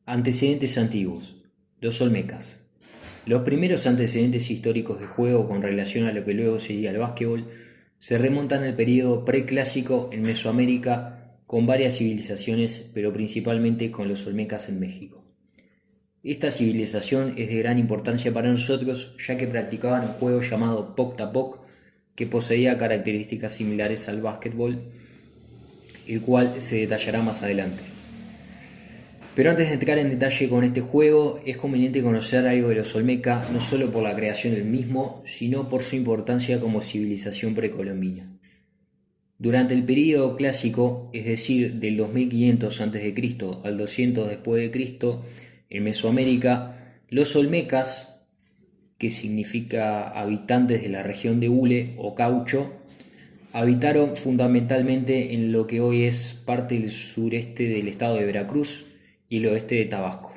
Antecedentes antiguos. Los Olmecas. Los primeros antecedentes históricos de juego con relación a lo que luego sería el básquetbol se remontan al periodo preclásico en Mesoamérica con varias civilizaciones, pero principalmente con los Olmecas en México. Esta civilización es de gran importancia para nosotros ya que practicaban un juego llamado Poc-Tapoc que poseía características similares al básquetbol, el cual se detallará más adelante. Pero antes de entrar en detalle con este juego, es conveniente conocer algo de los Olmeca, no solo por la creación del mismo, sino por su importancia como civilización precolombina. Durante el período clásico, es decir, del 2500 a.C. al 200 después de Cristo, en Mesoamérica, los Olmecas, que significa habitantes de la región de Hule o Caucho, habitaron fundamentalmente en lo que hoy es parte del sureste del estado de Veracruz y el oeste de Tabasco.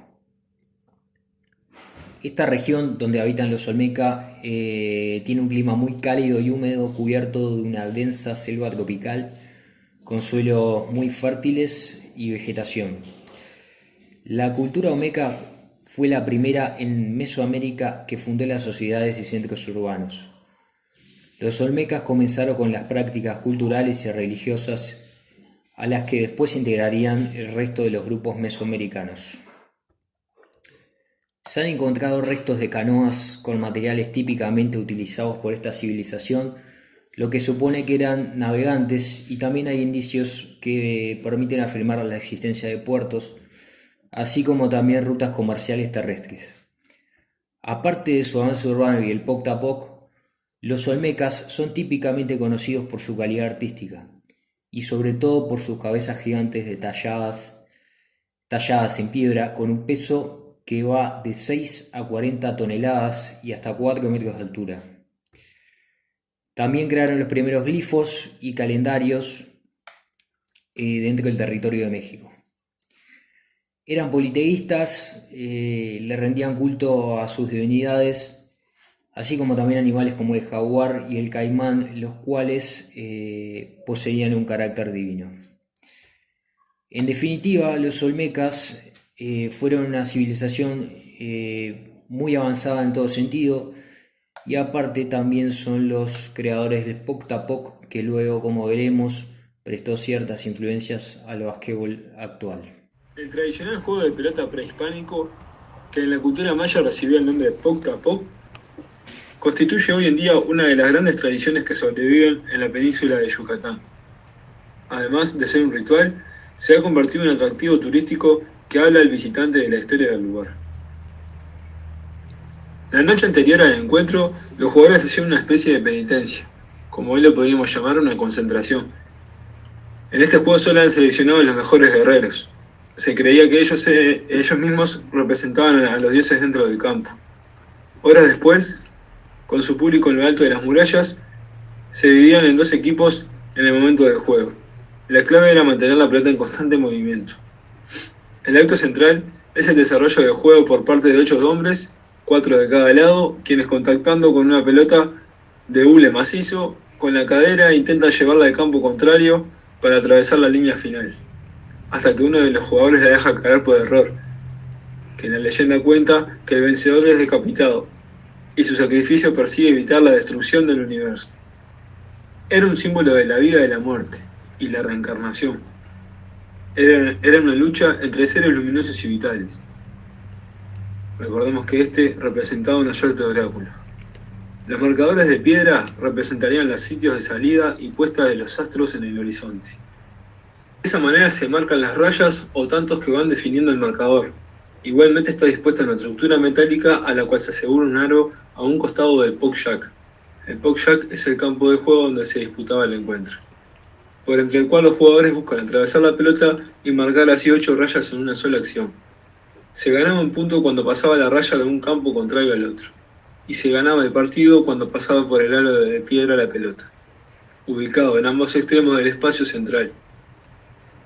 Esta región donde habitan los Olmeca tiene un clima muy cálido y húmedo cubierto de una densa selva tropical con suelos muy fértiles y vegetación. La cultura olmeca fue la primera en Mesoamérica que fundó las sociedades y centros urbanos. Los olmecas comenzaron con las prácticas culturales y religiosas a las que después integrarían el resto de los grupos mesoamericanos. Se han encontrado restos de canoas con materiales típicamente utilizados por esta civilización, lo que supone que eran navegantes, y también hay indicios que permiten afirmar la existencia de puertos, así como también rutas comerciales terrestres. Aparte de su avance urbano y el Poc-Tapoc, los olmecas son típicamente conocidos por su calidad artística y sobre todo por sus cabezas gigantes talladas en piedra con un peso que va de 6 a 40 toneladas y hasta 4 metros de altura. También crearon los primeros glifos y calendarios dentro del territorio de México. Eran politeístas, le rendían culto a sus divinidades, así como también animales como el jaguar y el caimán, los cuales poseían un carácter divino. En definitiva, los olmecas fueron una civilización muy avanzada en todo sentido, y aparte también son los creadores del Poc-Tapoc, que luego, como veremos, prestó ciertas influencias al basquetbol actual. El tradicional juego de pelota prehispánico, que en la cultura maya recibió el nombre de Poc-Tapoc, constituye hoy en día una de las grandes tradiciones que sobreviven en la península de Yucatán. Además de ser un ritual, se ha convertido en un atractivo turístico que habla al visitante de la historia del lugar. La noche anterior al encuentro, los jugadores hacían una especie de penitencia, como hoy lo podríamos llamar una concentración. En este juego solo han seleccionado los mejores guerreros. Se creía que ellos mismos representaban a los dioses dentro del campo. Horas después, con su público en lo alto de las murallas, se dividían en dos equipos en el momento del juego. La clave era mantener la pelota en constante movimiento. El acto central es el desarrollo del juego por parte de 8 hombres, 4 de cada lado, quienes contactando con una pelota de hule macizo, con la cadera intentan llevarla al campo contrario para atravesar la línea final, hasta que uno de los jugadores la deja caer por error, que la leyenda cuenta que el vencedor es decapitado, y su sacrificio persigue evitar la destrucción del universo. Era un símbolo de la vida y la muerte, y la reencarnación. Era una lucha entre seres luminosos y vitales. Recordemos que este representaba una suerte de oráculo. Los marcadores de piedra representarían los sitios de salida y puesta de los astros en el horizonte. De esa manera se marcan las rayas o tantos que van definiendo el marcador. Igualmente está dispuesta una estructura metálica a la cual se asegura un aro a un costado del Poc-Yac. El Poc-Yac es el campo de juego donde se disputaba el encuentro, por entre el cual los jugadores buscan atravesar la pelota y marcar así 8 rayas en una sola acción. Se ganaba un punto cuando pasaba la raya de un campo contrario al otro, y se ganaba el partido cuando pasaba por el aro de piedra la pelota, ubicado en ambos extremos del espacio central.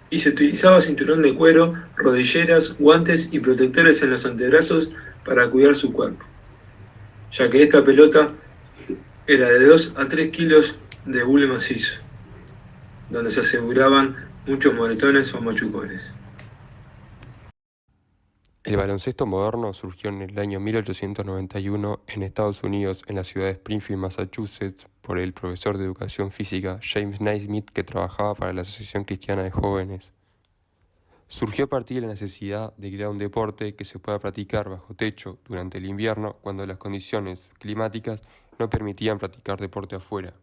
Y se utilizaba cinturón de cuero, rodilleras, guantes y protectores en los antebrazos para cuidar su cuerpo, ya que esta pelota era de 2 a 3 kilos de hule macizo, donde se aseguraban muchos moretones o machucones. El baloncesto moderno surgió en el año 1891 en Estados Unidos, en la ciudad de Springfield, Massachusetts, por el profesor de educación física James Naismith, que trabajaba para la Asociación Cristiana de Jóvenes. Surgió a partir de la necesidad de crear un deporte que se pueda practicar bajo techo durante el invierno, cuando las condiciones climáticas no permitían practicar deporte afuera.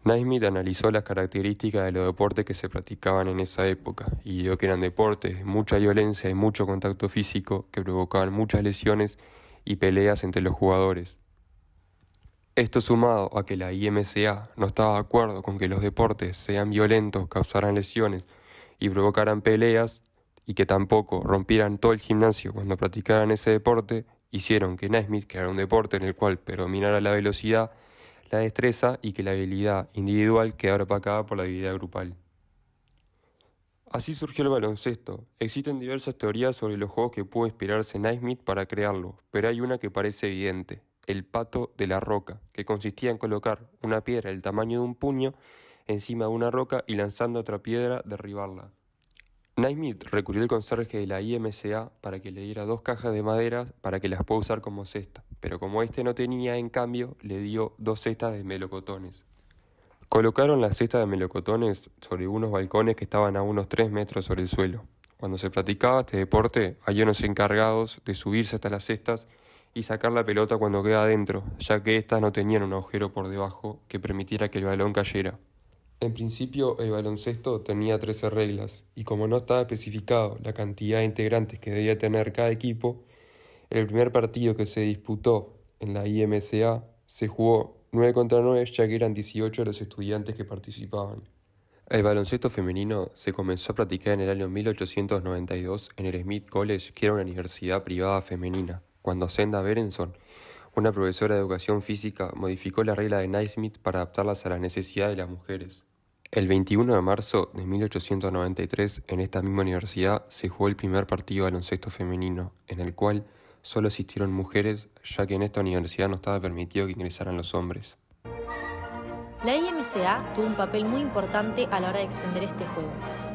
Naismith analizó las características de los deportes que se practicaban en esa época y vio que eran deportes de mucha violencia y mucho contacto físico que provocaban muchas lesiones y peleas entre los jugadores. Esto sumado a que la IMCA no estaba de acuerdo con que los deportes sean violentos, causaran lesiones y provocaran peleas, y que tampoco rompieran todo el gimnasio cuando practicaran ese deporte, hicieron que Naismith creara un deporte en el cual predominara la velocidad, la destreza y que la habilidad individual quedara opacada por la habilidad grupal. Así surgió el baloncesto. Existen diversas teorías sobre los juegos que pudo inspirarse Naismith para crearlo, pero hay una que parece evidente: el pato de la roca, que consistía en colocar una piedra del tamaño de un puño encima de una roca y lanzando otra piedra derribarla. Naismith recurrió al conserje de la IMCA para que le diera 2 cajas de madera para que las pueda usar como cesta, pero como este no tenía, en cambio, le dio 2 cestas de melocotones. Colocaron las cestas de melocotones sobre unos balcones que estaban a unos 3 metros sobre el suelo. Cuando se practicaba este deporte, había unos encargados de subirse hasta las cestas y sacar la pelota cuando queda adentro, ya que éstas no tenían un agujero por debajo que permitiera que el balón cayera. En principio, el baloncesto tenía 13 reglas, y como no estaba especificado la cantidad de integrantes que debía tener cada equipo, el primer partido que se disputó en la IMCA se jugó 9 contra 9, ya que eran 18 los estudiantes que participaban. El baloncesto femenino se comenzó a practicar en el año 1892 en el Smith College, que era una universidad privada femenina, cuando Senda Berenson, una profesora de educación física, modificó la regla de Naismith para adaptarlas a las necesidades de las mujeres. El 21 de marzo de 1893, en esta misma universidad, se jugó el primer partido de baloncesto femenino, en el cual solo asistieron mujeres, ya que en esta universidad no estaba permitido que ingresaran los hombres. La IMCA tuvo un papel muy importante a la hora de extender este juego,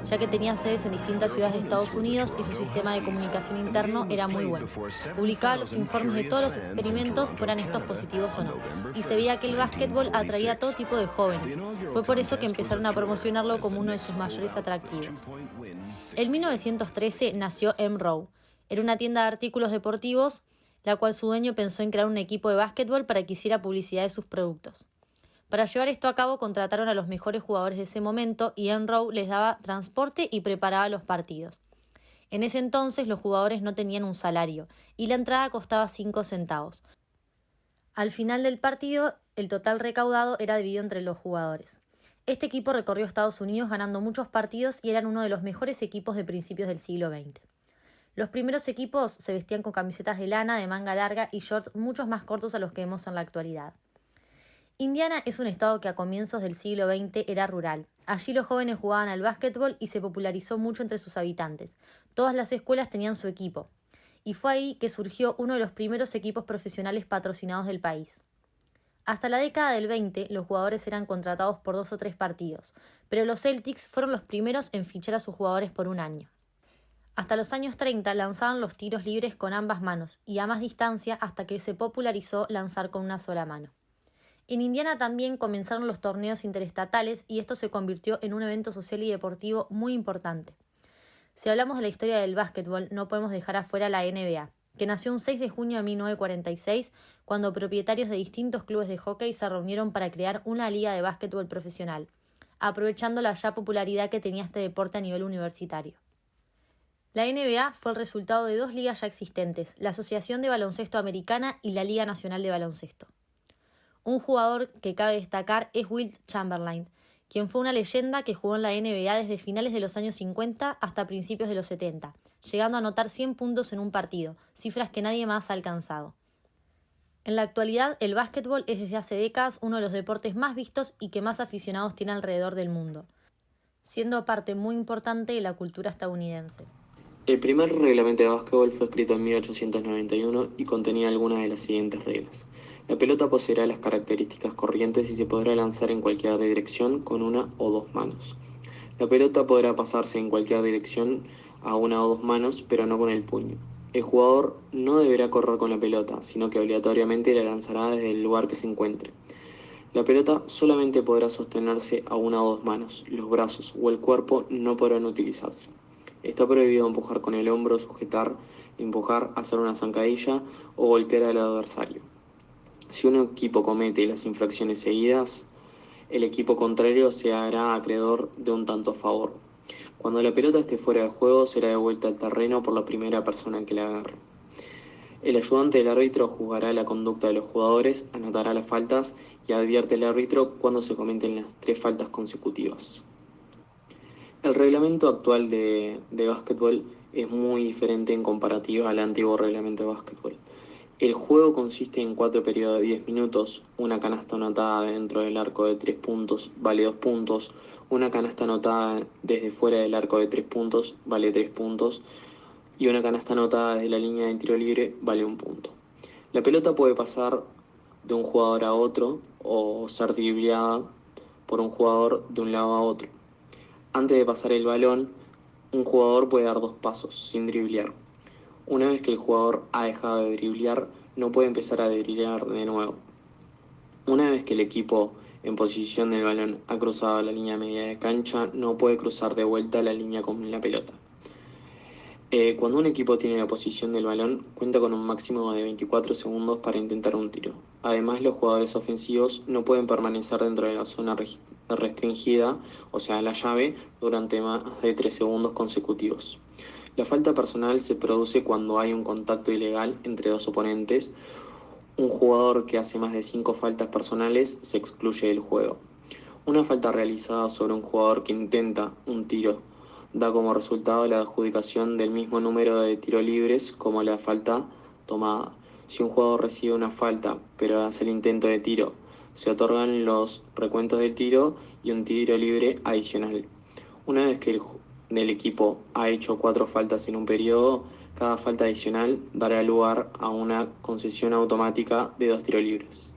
ya que tenía sedes en distintas ciudades de Estados Unidos y su sistema de comunicación interno era muy bueno. Publicaba los informes de todos los experimentos, fueran estos positivos o no, y se veía que el básquetbol atraía a todo tipo de jóvenes. Fue por eso que empezaron a promocionarlo como uno de sus mayores atractivos. En 1913 nació M-Row. Era una tienda de artículos deportivos, la cual su dueño pensó en crear un equipo de básquetbol para que hiciera publicidad de sus productos. Para llevar esto a cabo, contrataron a los mejores jugadores de ese momento y M-Row les daba transporte y preparaba los partidos. En ese entonces los jugadores no tenían un salario y la entrada costaba 5 centavos. Al final del partido, el total recaudado era dividido entre los jugadores. Este equipo recorrió Estados Unidos ganando muchos partidos y eran uno de los mejores equipos de principios del siglo XX. Los primeros equipos se vestían con camisetas de lana de manga larga y shorts muchos más cortos a los que vemos en la actualidad. Indiana es un estado que a comienzos del siglo XX era rural. Allí los jóvenes jugaban al básquetbol y se popularizó mucho entre sus habitantes. Todas las escuelas tenían su equipo. Y fue ahí que surgió uno de los primeros equipos profesionales patrocinados del país. Hasta la década del 20, los jugadores eran contratados por 2 o 3 partidos, pero los Celtics fueron los primeros en fichar a sus jugadores por un año. Hasta los años 30 lanzaban los tiros libres con ambas manos y a más distancia hasta que se popularizó lanzar con una sola mano. En Indiana también comenzaron los torneos interestatales y esto se convirtió en un evento social y deportivo muy importante. Si hablamos de la historia del básquetbol, no podemos dejar afuera la NBA, que nació un 6 de junio de 1946, cuando propietarios de distintos clubes de hockey se reunieron para crear una liga de básquetbol profesional, aprovechando la ya popularidad que tenía este deporte a nivel universitario. La NBA fue el resultado de 2 ligas ya existentes, la Asociación de Baloncesto Americana y la Liga Nacional de Baloncesto. Un jugador que cabe destacar es Wilt Chamberlain, quien fue una leyenda que jugó en la NBA desde finales de los años 50 hasta principios de los 70, llegando a anotar 100 puntos en un partido, cifras que nadie más ha alcanzado. En la actualidad, el básquetbol es desde hace décadas uno de los deportes más vistos y que más aficionados tiene alrededor del mundo, siendo parte muy importante de la cultura estadounidense. El primer reglamento de básquetbol fue escrito en 1891 y contenía algunas de las siguientes reglas. La pelota poseerá las características corrientes y se podrá lanzar en cualquier dirección con una o 2 manos. La pelota podrá pasarse en cualquier dirección a una o dos manos, pero no con el puño. El jugador no deberá correr con la pelota, sino que obligatoriamente la lanzará desde el lugar que se encuentre. La pelota solamente podrá sostenerse a una o dos manos, los brazos o el cuerpo no podrán utilizarse. Está prohibido empujar con el hombro, sujetar, empujar, hacer una zancadilla o golpear al adversario. Si un equipo comete las infracciones seguidas, el equipo contrario se hará acreedor de un tanto a favor. Cuando la pelota esté fuera de juego, será devuelta al terreno por la primera persona que la agarre. El ayudante del árbitro juzgará la conducta de los jugadores, anotará las faltas y advierte al árbitro cuando se cometen las 3 faltas consecutivas. El reglamento actual de básquetbol es muy diferente en comparativa al antiguo reglamento de básquetbol. El juego consiste en 4 periodos de 10 minutos, una canasta anotada dentro del arco de 3 puntos vale 2 puntos, una canasta anotada desde fuera del arco de 3 puntos vale 3 puntos y una canasta anotada desde la línea de tiro libre vale 1 punto. La pelota puede pasar de un jugador a otro o ser dribleada por un jugador de un lado a otro. Antes de pasar el balón, un jugador puede dar 2 pasos sin driblear. Una vez que el jugador ha dejado de driblear, no puede empezar a driblear de nuevo. Una vez que el equipo en posición del balón ha cruzado la línea media de cancha, no puede cruzar de vuelta la línea con la pelota. Cuando un equipo tiene la posición del balón, cuenta con un máximo de 24 segundos para intentar un tiro. Además, los jugadores ofensivos no pueden permanecer dentro de la zona restringida, o sea, la llave, durante más de 3 segundos consecutivos. La falta personal se produce cuando hay un contacto ilegal entre dos oponentes. Un jugador que hace más de 5 faltas personales se excluye del juego. Una falta realizada sobre un jugador que intenta un tiro da como resultado la adjudicación del mismo número de tiros libres como la falta tomada. Si un jugador recibe una falta pero hace el intento de tiro, se otorgan los recuentos del tiro y un tiro libre adicional. Una vez que el equipo ha hecho 4 faltas en un periodo, cada falta adicional dará lugar a una concesión automática de 2 tiros libres.